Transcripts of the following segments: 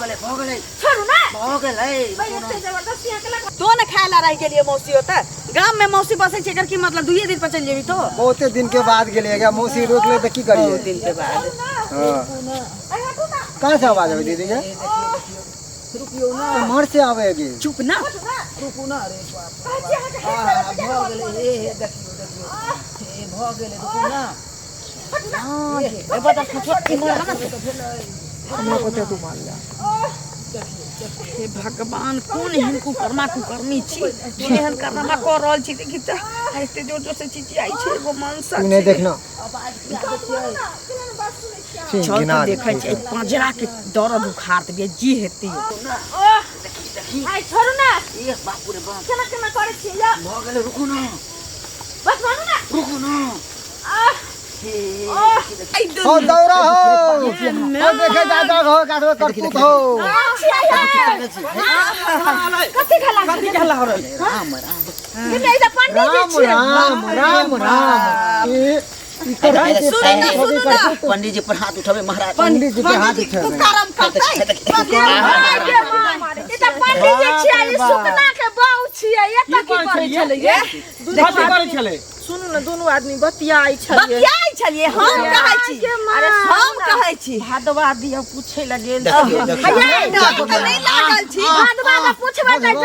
छोड़ू ना तो न खाएला रह के लिए मौसी होता गांव में मौसी बसे छे कर की मतलब 2 दिन पर चल जेबी तो बहुते दिन के बाद गेलिएगा मौसी रोक ले तो की करिए 2 दिन के बाद कहां से आवाज आवे दीदी के रुकियो ना मर से आवेगी चुप ना रुकू ना रे बाप भ गेले ए देखियो ए भ गेले रुकू ना हां ए बता छोटी मोर ना हमरा को तू मान जा हे भगवान कौन एहन कुकर्मी छी एहन कर्मा कर रहल छी देखि त ऐसे जोर जोर से चीची आई छै वो मानसा तू नहीं देखना चल के देखै छै पंजरा के दर्द उखाड़ दे जी हेती आई छोड़ू ना ए बाप रे बाप केना केना करे छी या भ गेले रुकू ना बस मानू ना रुकू ना हो दौड़ा हो देखे दादा हो काटो करतूत हो कथि खला राम ये नहीं तो पंडित जी छी राम पंडित जी पर हाथ उठावे महाराज पंडित जी पे हाथ उठावे करम करते ये तो पंडित जी छी ये सुकना के बाऊ छी ये कथि करे छले ये कथि करे छले सुनू ना दोनों आदमी बतियाई छलिए हम कहै छी अरे हम कहै छी भादवा दिया पूछे लगे नहीं लागल छी भादवा का पूछबे नहीं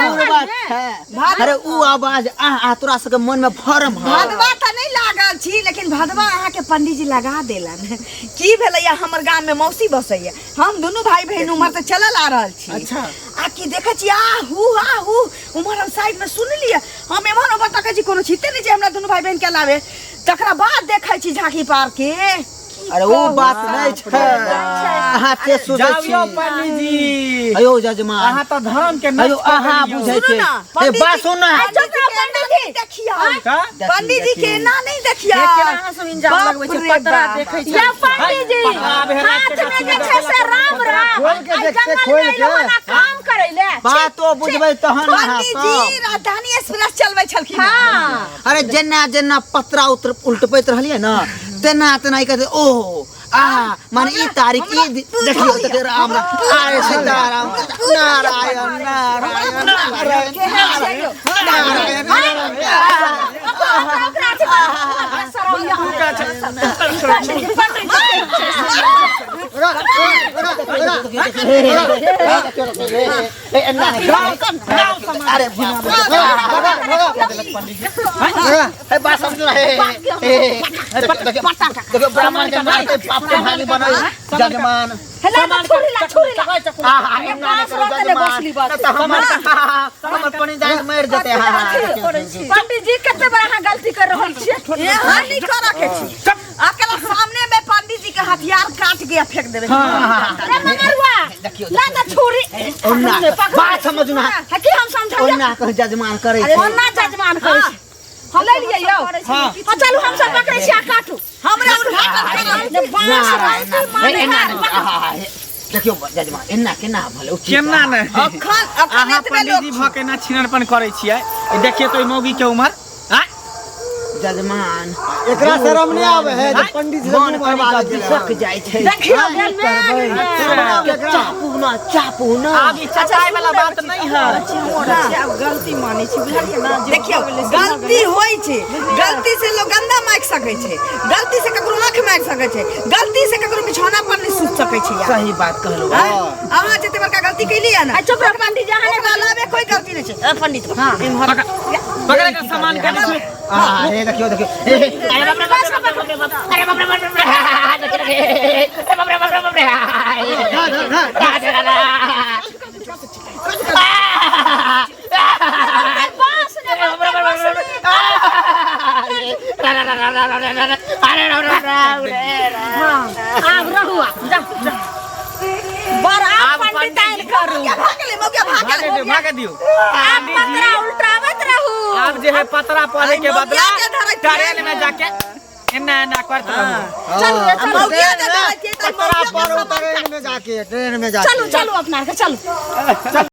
अरे ऊ आवाज आ तोरा सबके मन में भरम भादवा त नहीं लागल छी लेकिन भादवा अहाँ के पंडित जी लगा देलन की भेलैया हमर गांव में मौसी बसैया हम दोनों भाई बहन उमर से चलल आ रहल छी अच्छा आ की देखै छी आहू उमर हम साइड में सुन लिया हम एमन ओबर तकै छी कोनो छिते नहीं जे हमरा दोनों भाई बहन के लावे तकरा बाद देखै छी झांकी पार के अरे वो बात नहीं छै अहाँ ते सोचै छी जावियो पंडित जी अयो जजमान अहाँ तो धर्म के अयो अहाँ बुझै छै ए बात सुन ना पंडित जी देखिया पंडित जी के ना नहीं देखिया अहाँ सब इंजाम लगबै छै पतरा देखै छै या पंडित जी हाथ में जे छै से राम खोल के देख से खोल के काम करै ले बात तो बुझबै तहन पंडित जी राजधानी एक्सप्रेस चलबै छलखिन हां अरे जेना जेना पत्रा उल्टपैत रहलिए ना तेना तेना कहते ओ माने ई तारीख ई देखियो त राम आय सीताराम नारायण नारायण अरे बात समझो देखो ब्राह्मण के मारते पाप के भागी बना जजमान हला छोड़ी ला हमर पनी जान मार देते हैं पंडित जी कते बड़ा अहाँ गलती कर रहल छी ये हानि करा के छी अकेला सामने में पंडित जी के हथियार काट के फेंक देबे अरे मगरुआ देखियो ला त छोड़ी ओन्ना बात समझना की हम समझाऊ ओन्ना कह जजमान करे अरे ओन्ना जजमान करे छी हम ले लिए यौ हां चलू हम सब पकड़े छी आ काटू हमरा उद्घाटन देखियो जजमान एन्ना केना भले केना ने अखन अहाँ पंडित जी भ के ना छिनरपन करे छियै देखिए तो मौगी के उम्र जजमान एकरा शर्म नहीं आवे है जे पंडित जी मन पर सक जाय छै देखियो चापू ना अभी चचाई वाला बात नहीं है अब गलती माने छी बुझलिए ना देखियो गलती होई छै गलती से लोग गंदा माइक सकै छै गलती से ककरो आंख मार सकै छै गलती से ककरो बिछौना पर नहीं सुत सकै छै सही बात कहलो अहाँ जते बड़का गलती कैलिए ना चुप रह पंडित जी अहाँ ओकरा लावे कोई गलती नहीं छै पंडित हां पकड़े का सामान के ये देखियो देखियो अरे बाप रे बाप अब रहुआ जा बड़ा पंडित आइल करू भागे दियो आप पतरा उल्टावत रहू आप जो है पतरा पढ़े के बदला ट्रेन में जाके एना करत रहू चलो पतरा पर ट्रेन में जाके चलो अपना के चलो